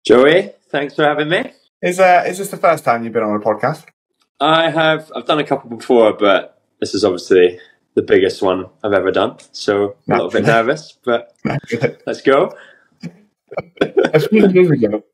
Joey, thanks for having me. Is this the first time you've been on a podcast? I've done a couple before, but this is obviously the biggest one I've ever done. So a little bit nervous, but let's go. A few years ago,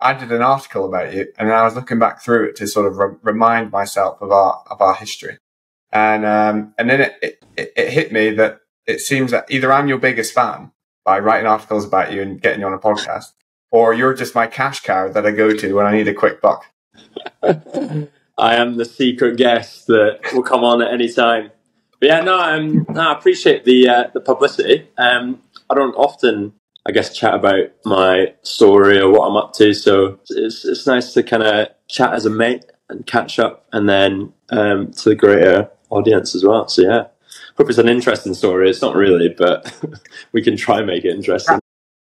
I did an article about you, and I was looking back through it to sort of remind myself of our history. And then it hit me that it seems that either I'm your biggest fan by writing articles about you and getting you on a podcast, or you're just my cash cow that I go to when I need a quick buck. I am the secret guest that will come on at any time. But yeah, I appreciate the publicity. I don't often, I guess, chat about my story or what I'm up to, so it's nice to kind of chat as a mate and catch up, and then to the greater audience as well. So yeah, hope it's an interesting story. It's not really, but we can try and make it interesting.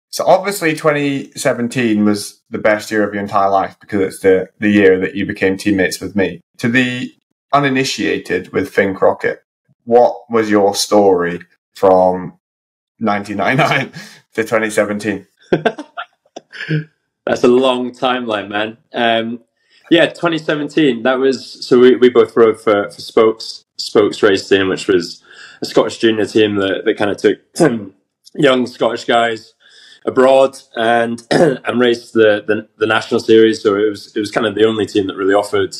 So obviously 2017 was the best year of your entire life because it's the year that you became teammates with me. To the uninitiated with Finn Crockett, what was your story from 1999 to 2017? That's a long timeline, man. Yeah, 2017, that was, so we both rode for Spokes Racing, which was a Scottish junior team that kind of took young Scottish guys abroad and raced the national series. So it was kind of the only team that really offered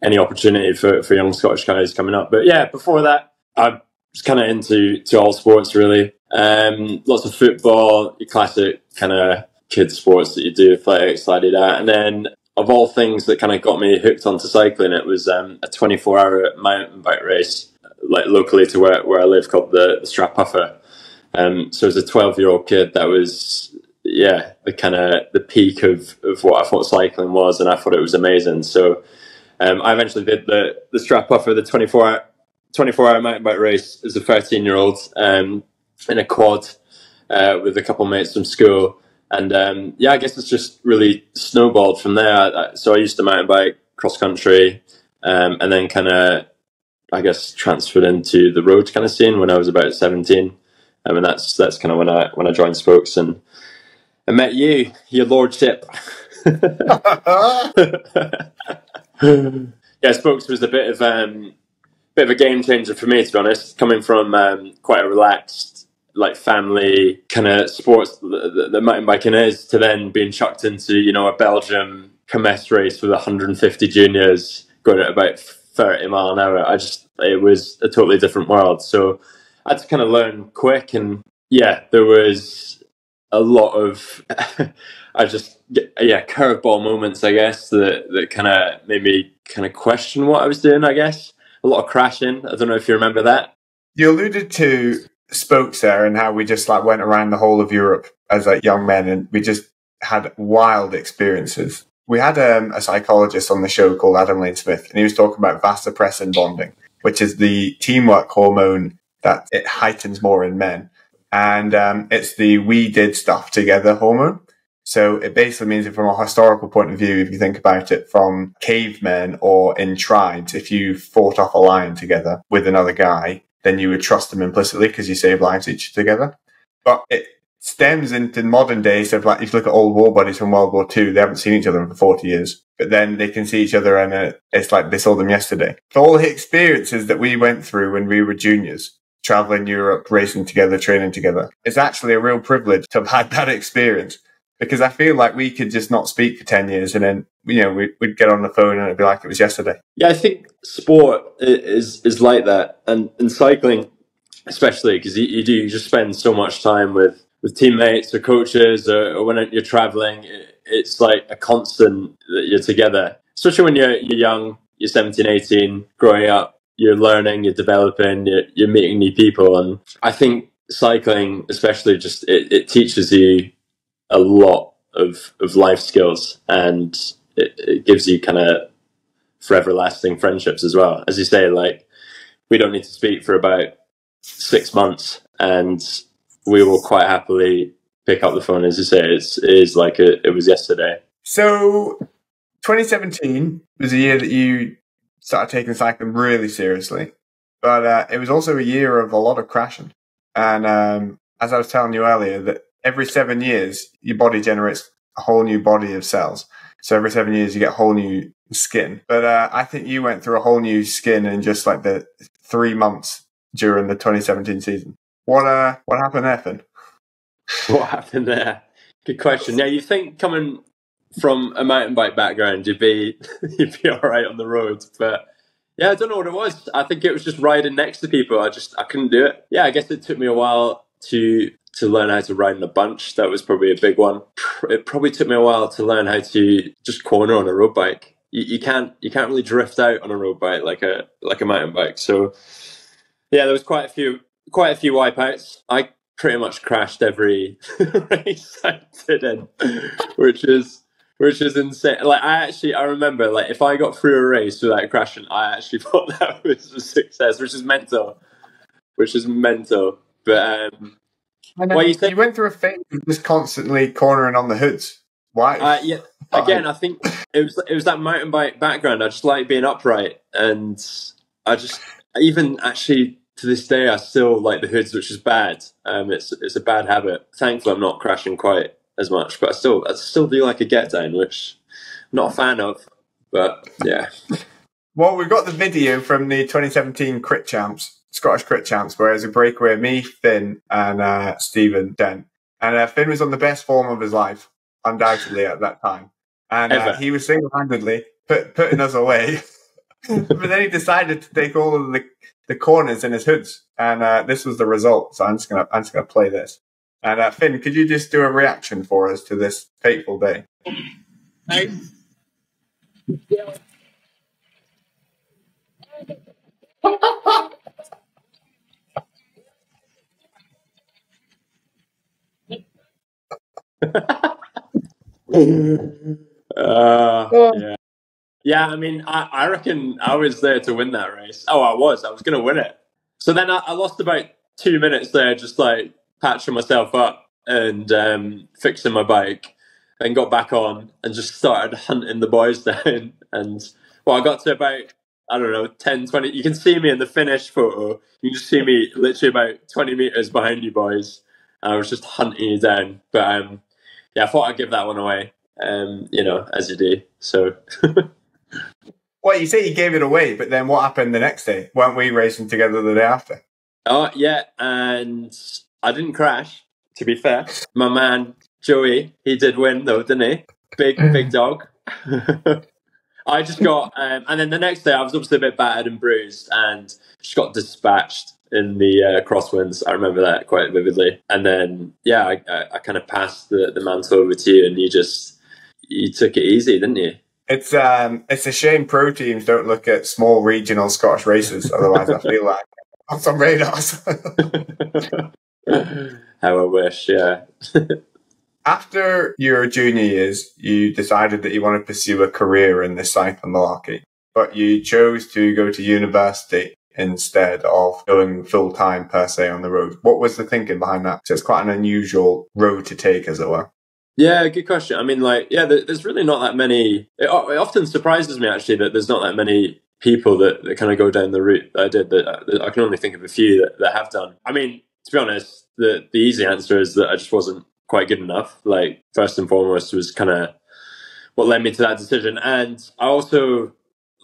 any opportunity for young Scottish guys coming up. But yeah, before that, I was kind of into all sports really. Lots of football, your classic kind of kids sports that you do, athletics, that. And then of all things that kind of got me hooked onto cycling, it was a 24-hour mountain bike race, like locally to where I live, called the Strap Puffer. So as a 12-year-old kid, that was, yeah, the peak of what I thought cycling was, and I thought it was amazing. So I eventually did the Strap Puffer, the 24-hour mountain bike race as a 13-year-old in a quad with a couple of mates from school. And yeah, I guess it's just really snowballed from there. So I used to mountain bike, cross country, and then kind of, I guess, transferred into the road kind of scene when I was about 17. And that's kind of when I joined Spokes and I met you, your lordship. Yeah, Spokes was a bit of a game changer for me, to be honest. Coming from quite a relaxed, like, family kind of sports that mountain biking is, to then being chucked into, a Belgium Commonwealth race with 150 juniors going at about 30 mile an hour. It was a totally different world. So I had to kind of learn quick, and yeah, there was a lot of curveball moments, I guess, that kind of made me kind of question what I was doing, I guess. A lot of crashing. I don't know if you remember that. You alluded to Spokes there and how we just went around the whole of Europe as young men, and we just had wild experiences. We had a psychologist on the show called Adam Lane Smith, and he was talking about vasopressin bonding, which is the teamwork hormone that it heightens more in men. And it's the we did stuff together hormone. So it basically means that from a historical point of view, if you think about it from cavemen or in tribes, if you fought off a lion together with another guy, then you would trust them implicitly because you save lives each together. But it stems into modern days. So if you look at old war buddies from World War II, they haven't seen each other for 40 years. But then they can see each other and it's like they saw them yesterday. For all the experiences that we went through when we were juniors, traveling Europe, racing together, training together, it's actually a real privilege to have had that experience, because I feel like we could just not speak for 10 years and then, we'd get on the phone and it'd be like it was yesterday. Yeah, I think sport is like that. And cycling, especially, because you just spend so much time with teammates or coaches or when you're traveling, it's like a constant that you're together. Especially when you're young, you're 17, 18, growing up, you're learning, you're developing, you're meeting new people. And I think cycling, especially, just it teaches you a lot of life skills, and it gives you kind of forever lasting friendships as well. As you say, like, we don't need to speak for about 6 months, and we will quite happily pick up the phone. As you say, it is like it was yesterday. So 2017 was a year that you started taking cycling really seriously, but it was also a year of a lot of crashing. And as I was telling you earlier, that every 7 years, your body generates a whole new body of cells. So every 7 years you get a whole new skin. But I think you went through a whole new skin in just like the 3 months during the 2017 season. What happened there, Finn? What happened there? Good question. Yeah, you think coming from a mountain bike background, you'd be all right on the road, but yeah, I don't know what it was. I think it was just riding next to people. I couldn't do it. Yeah, I guess it took me a while to learn how to ride in a bunch. That was probably a big one. It probably took me a while to learn how to just corner on a road bike. You can't really drift out on a road bike like a mountain bike. So yeah, there was quite a few wipeouts. I pretty much crashed every race I did in, which is insane. Like I remember, like if I got through a race without crashing, I actually thought that was a success, which is mental. But you went through a phase of just constantly cornering on the hoods. Why? Yeah. Again, I think it was that mountain bike background. I just like being upright, and even actually to this day, I still like the hoods, which is bad. It's a bad habit. Thankfully, I'm not crashing quite as much, but I still do like a get down, which I'm not a fan of. But yeah. Well, we've got the video from the 2017 Scottish Crit Champs, where it was a breakaway, me, Finn, and Stephen Dent. And Finn was on the best form of his life, undoubtedly, at that time. And he was single-handedly putting us away. But then he decided to take all of the corners in his hoods. And this was the result. So I'm just gonna play this. And Finn, could you just do a reaction for us to this fateful day? Yeah. I mean, I reckon I was there to win that race. Oh, I was going to win it. So then I lost about 2 minutes there, just like patching myself up and fixing my bike, then got back on and just started hunting the boys down. And I got to about, I don't know, 10, 20. You can see me in the finish photo. You can just see me literally about 20 meters behind you boys. I was just hunting you down. But yeah, I thought I'd give that one away, as you do. So. Well, you say you gave it away, but then what happened the next day? Weren't we racing together the day after? Oh, yeah, and I didn't crash, to be fair. My man, Joey, he did win, though, didn't he? Big dog. I just got... and then the next day, I was obviously a bit battered and bruised and just got dispatched in the crosswinds. I remember that quite vividly. And then, yeah, I kind of passed the mantle over to you, and you took it easy, didn't you? It's a shame pro teams don't look at small regional Scottish races. Otherwise, I feel like on some radars. How I wish, yeah. After your junior years, you decided that you want to pursue a career in the cycling malarkey, but you chose to go to university instead of going full time per se on the road. What was the thinking behind that? So it's quite an unusual road to take, as it were. Yeah, good question. I mean, there's really not that many. It often surprises me, actually, that there's not that many people that kind of go down the route that I did. That I can only think of a few that have done. I mean, to be honest, the easy answer is that I just wasn't quite good enough. Like, first and foremost was kind of what led me to that decision. And I also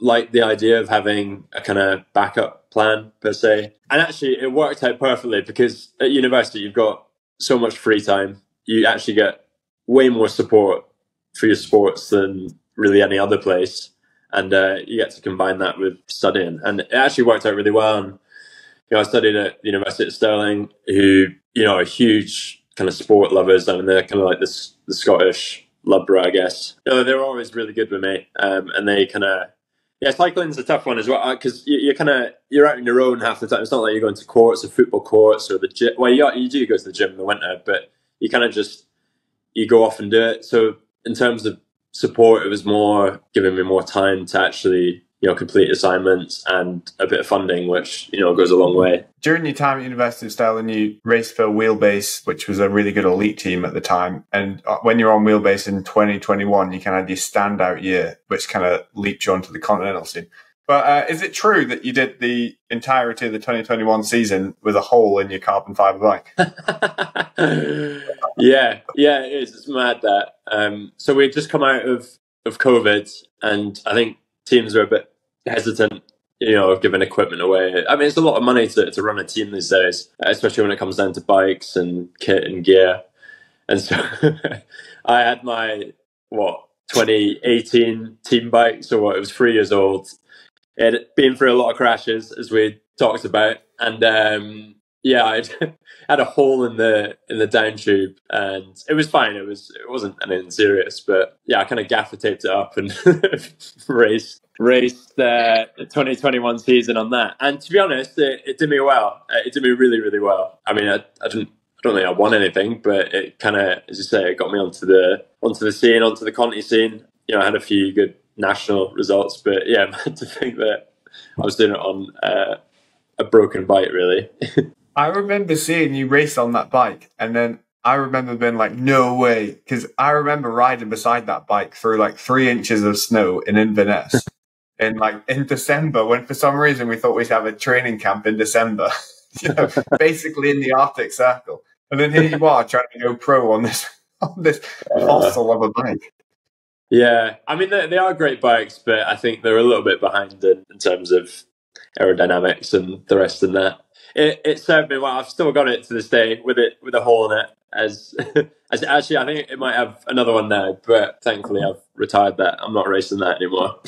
like the idea of having a kind of backup plan, per se. And actually, it worked out perfectly because at university, you've got so much free time. You actually get way more support for your sports than really any other place, and you get to combine that with studying, and it actually worked out really well. And I studied at the University of Stirling, who are huge kind of sport lovers. I mean, they're kind of like the Scottish Loughborough, I guess. They were always really good with me, and they kind of cycling's a tough one as well because you're out on your own half the time. It's not like you're going to courts or football courts or the gym. Well, you do go to the gym in the winter, but you kind of just you go off and do it. So in terms of support, it was more giving me more time to actually, complete assignments and a bit of funding, which, goes a long way. During your time at University of Stirling, you raced for Wheelbase, which was a really good elite team at the time. And when you're on Wheelbase in 2021, you kind of had your standout year, which kind of leaped you onto the continental scene. But is it true that you did the entirety of the 2021 season with a hole in your carbon fibre bike? Yeah, it is. It's mad that. So we'd just come out of COVID, and I think teams are a bit hesitant, of giving equipment away. I mean, it's a lot of money to run a team these days, especially when it comes down to bikes and kit and gear. And so I had my 2018 team bike, so it was 3 years old. It had been through a lot of crashes, as we talked about, and I had a hole in the down tube, and it was fine. It wasn't anything serious, but yeah, I kind of gaffer taped it up and raced the 2021 season on that. And to be honest, it did me well. It did me really, really well. I mean, I don't think I won anything, but it kind of, as you say, it got me onto the scene, onto the Conti scene. I had a few good national results, but yeah, man, to think that I was doing it on a broken bike, really. I remember seeing you race on that bike, and then I remember being like, no way, because I remember riding beside that bike through like 3 inches of snow in Inverness in December, when for some reason we thought we'd have a training camp in December, basically in the Arctic Circle. And then here you are trying to go pro on this fossil of a bike. Yeah, I mean, they are great bikes, but I think they're a little bit behind in terms of aerodynamics and the rest of that. It served me well. I've still got it to this day with a hole in it. As actually, I think it might have another one now, but thankfully I've retired that. I'm not racing that anymore.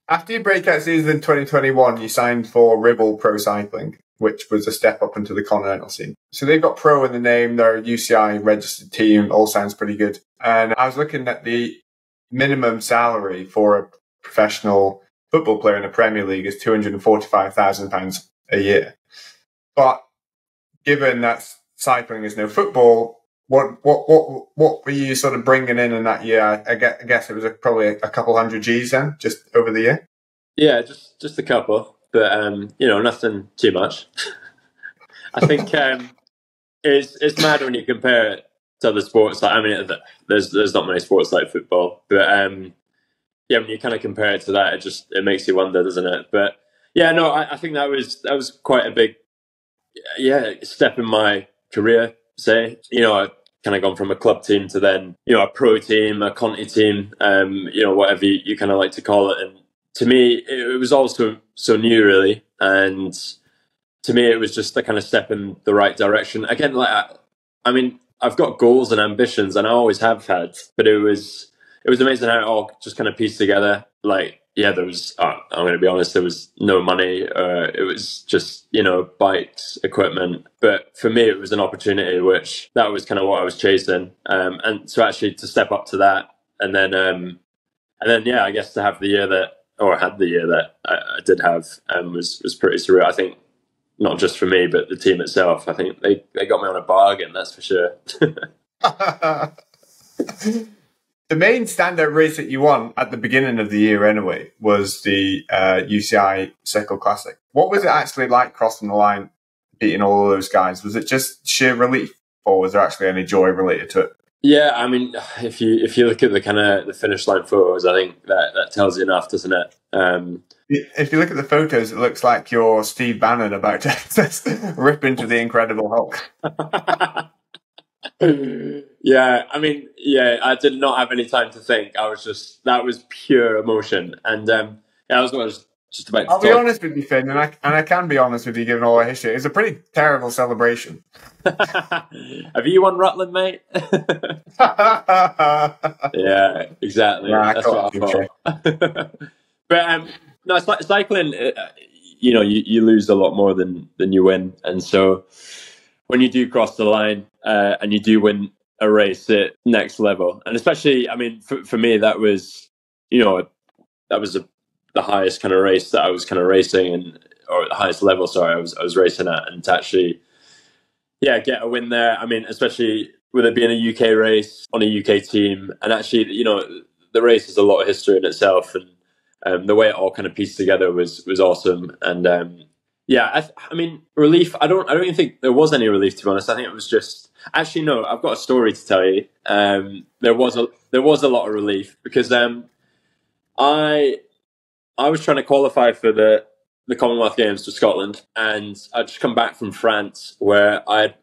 After your breakout season in 2021, you signed for Ribble Pro Cycling, which was a step up into the continental scene. So they've got pro in the name. They're a UCI registered team. All sounds pretty good. And I was looking at the minimum salary for a professional football player in the Premier League is £245,000 a year. But given that cycling is no football, what were you sort of bringing in that year? I guess it was probably a couple hundred G's then, just over the year. Yeah, just a couple, but nothing too much. I think it's mad when you compare it to other sports. Like, I mean, there's not many sports like football, but yeah, when you kind of compare it to that, it makes you wonder, doesn't it? But yeah, no, I think that was quite a big step in my career. Say, I kind of gone from a club team to then a pro team, a Conti team, whatever you kind of like to call it. And to me, it was also so new, really, and to me, it was just a kind of step in the right direction. Again, I mean, I've got goals and ambitions, and I always have had, but it was amazing how it all just kind of pieced together. Like, yeah, there was, I'm going to be honest, there was no money. It was just, bikes, equipment. But for me, it was an opportunity, which that was kind of what I was chasing. And so actually to step up to that, and then, yeah, I guess to have the year that I did have, was pretty surreal. I think, not just for me, but the team itself. I think they got me on a bargain, that's for sure. The main standout race that you won at the beginning of the year anyway was the UCI Cycle Classic. What was it actually like crossing the line, beating all of those guys? Was it just sheer relief, or was there actually any joy related to it? Yeah, I mean, if you look at the finish line photos, I think that tells you enough, doesn't it? If you look at the photos, it looks like you're Steve Bannon about to rip into the Incredible Hulk. Yeah, I mean, I did not have any time to think. That was pure emotion. And that was what I was just about to I'll be honest with you, Finn, and I can be honest with you given all our history. It's a pretty terrible celebration. Have you won Rutland, mate? Yeah, exactly. Yeah, that's what I thought. But no, cycling, you lose a lot more than you win. And so when you do cross the line and you do win a race at next level, and especially, I mean, for me, that was, the highest kind of race that I was kind of racing, or the highest level, sorry, I was racing at, and to actually, get a win there. I mean, especially with it being a UK race on a UK team, and actually, the race has a lot of history in itself, and the way it all kind of pieced together was awesome. And I mean, relief. I don't even think there was any relief, to be honest. I think it was just, actually, no, I've got a story to tell you. There was a lot of relief because I was trying to qualify for the Commonwealth Games for Scotland, and I'd just come back from France where I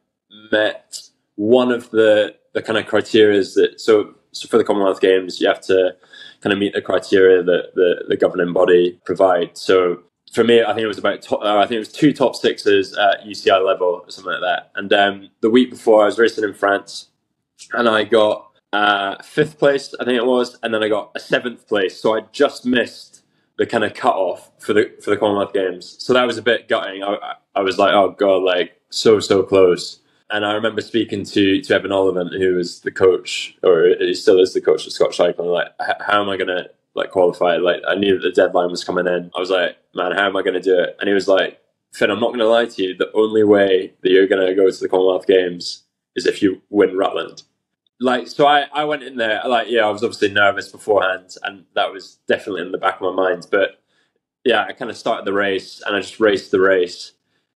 met one of the kind of criteria that, so for the Commonwealth Games, you have to kind of meet the criteria that the governing body provide. So for me, I think it was I think it was 2 top sixes at UCI level or something like that. And the week before, I was racing in France, and I got 5th place, I think it was, and then I got a 7th place. So I just missed the kind of cut off for the Commonwealth Games. So that was a bit gutting. I was like, oh god, like so close. And I remember speaking to Evan Ollivant, who was the coach, or he still is the coach of Scottish Cycling. Like, how am I going to like qualify? Like, I knew that the deadline was coming in. I was like, man, how am I going to do it? And he was like, Finn, I'm not going to lie to you. The only way that you're going to go to the Commonwealth Games is if you win Rutland. Like, so I went in there, like, yeah, I was obviously nervous beforehand, and that was definitely in the back of my mind. But yeah, I kind of started the race, and I just raced the race.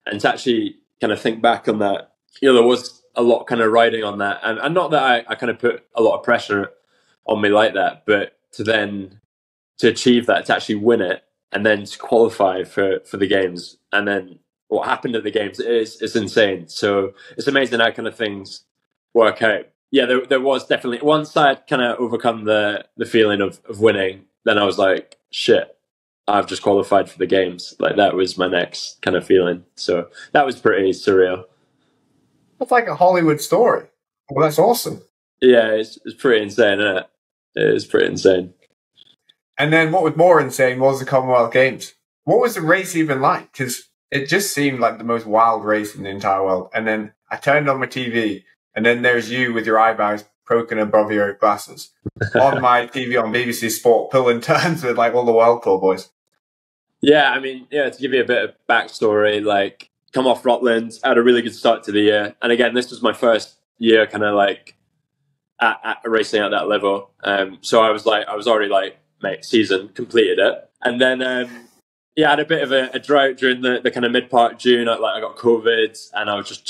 And to actually kind of think back on that, you know, there was a lot kind of riding on that. And not that I kind of put a lot of pressure on me like that, but to achieve that, to actually win it, and then to qualify for the games, and then what happened at the games is insane. So it's amazing how kind of things work out. Yeah, there was definitely, once I had kind of overcome the feeling of winning, then I was like, shit, I've just qualified for the games. Like, that was my next kind of feeling. So that was pretty surreal. That's like a Hollywood story. Well, that's awesome. Yeah, it's pretty insane, isn't it? It is pretty insane. And then what was more insane was the Commonwealth Games. What was the race even like? Because it just seemed like the most wild race in the entire world. And then I turned on my TV, and then there's you with your eyebrows poking above your glasses on my TV on BBC Sport, pulling turns with like all the World Tour boys. Yeah, I mean, yeah, to give you a bit of backstory, like, come off Rutland, had a really good start to the year. And again, this was my first year kind of like at racing at that level. So I was already like, mate, season, completed it. And then, yeah, I had a bit of a drought during the kind of mid-part of June. I got COVID, and I was just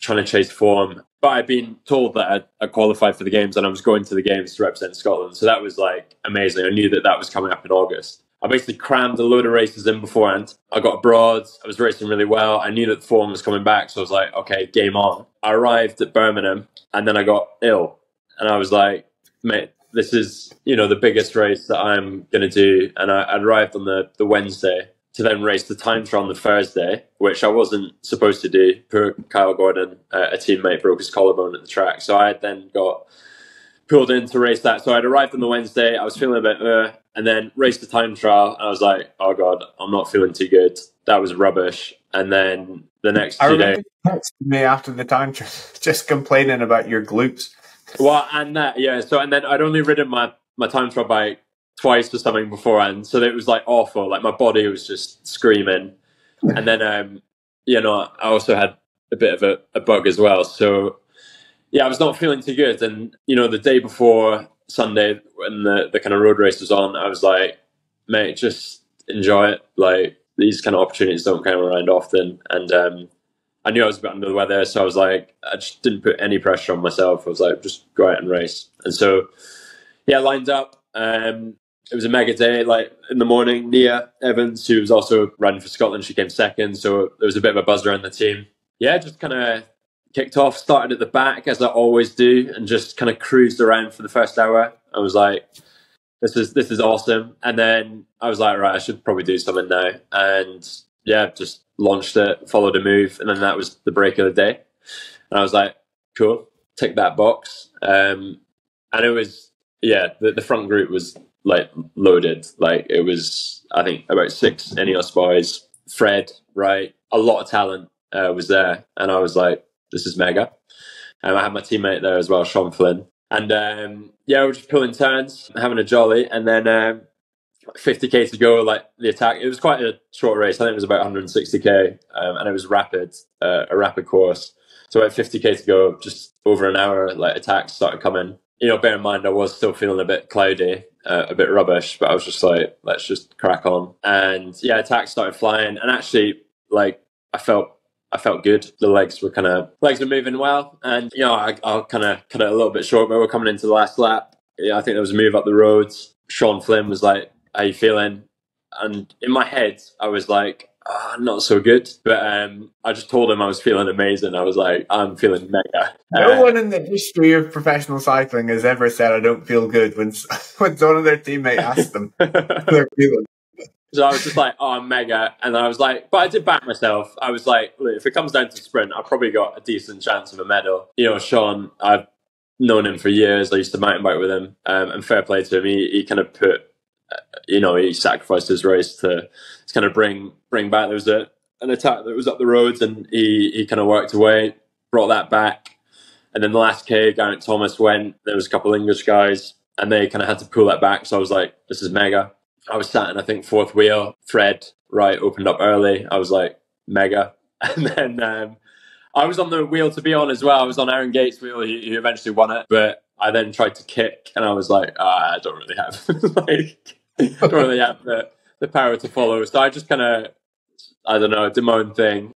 trying to chase form. But I'd been told that I qualified for the games, and I was going to the games to represent Scotland. So that was like amazing. I knew that was coming up in August. I basically crammed a load of races in beforehand. I got abroad. I was racing really well. I knew that the form was coming back. So I was like, okay, game on. I arrived at Birmingham, and then I got ill. And I was like, mate, this is, you know, the biggest race that I'm going to do. And I arrived on the Wednesday to then race the time trial on the Thursday, which I wasn't supposed to do. Poor Kyle Gordon, a teammate, broke his collarbone at the track. So I then got pulled in to race that. So I'd arrived on the Wednesday. I was feeling a bit, and then raced the time trial. And I was like, oh God, I'm not feeling too good. That was rubbish. And then the next 2 days. You texted me after the time trial, just complaining about your glutes. Well, and that, yeah. So, and then I'd only ridden my time trial bike twice or something beforehand. So it was like awful. Like, my body was just screaming. And then, you know, I also had a bit of a bug as well. So, yeah, I was not feeling too good. And, you know, the day before Sunday, when the kind of road race was on, I was like, mate, just enjoy it. Like, these kind of opportunities don't come around often. And I knew I was a bit under the weather. So I was like, I just didn't put any pressure on myself. I was like, just go out and race. And so, yeah, lined up. It was a mega day. Like, in the morning, Nia Evans, who was also running for Scotland, she came second. So there was a bit of a buzz around the team. Yeah, just kind of kicked off, started at the back, as I always do, and just kind of cruised around for the first hour. I was like, this is awesome. And then I was like, right, I should probably do something now. And yeah, just launched it, followed a move, and then that was the break of the day. And I was like, cool, tick that box. And it was, yeah, the front group was like loaded. Like, it was, I think, about 6 Ineos boys. Fred, right, a lot of talent was there. And I was like, this is mega. I had my teammate there as well, Sean Flynn. And yeah, we were just pulling turns, having a jolly. And then 50k to go, like, the attack. It was quite a short race. I think it was about 160k, and it was rapid, a rapid course. So about 50k to go, just over an hour, like, attacks started coming. You know, bear in mind, I was still feeling a bit cloudy, a bit rubbish, but I was just like, let's just crack on. And yeah, attacks started flying. And actually, like, I felt good. The legs were moving well. And, you know, I'll kind of cut it a little bit short, but we're coming into the last lap. Yeah, I think there was a move up the roads. Sean Flynn was like, how you feeling? And in my head, I was like, Not so good, but I just told him I was feeling amazing. I was like, I'm feeling mega. No one in the history of professional cycling has ever said I don't feel good when one of their teammates asks them how they're feeling. So I was just like, oh, I'm mega. And I was like, but I did back myself. I was like, look, if it comes down to sprint, I've probably got a decent chance of a medal. Sean, I've known him for years. I used to mountain bike with him, and fair play to him. He kind of put, he sacrificed his race to kind of bring back. There was an attack that was up the roads, and he kind of worked away, brought that back. And then the last K, Geraint Thomas went. There was a couple of English guys, and they kind of had to pull that back. So I was like, this is mega. I was sat in, I think, fourth wheel. Fred Wright opened up early. I was like, mega. And then I was on the wheel to be on as well. I was on Aaron Gates' wheel. He eventually won it. But I then tried to kick, and I was like, I don't really have don't really have the power to follow. So I just kind of, I don't know, did my own thing.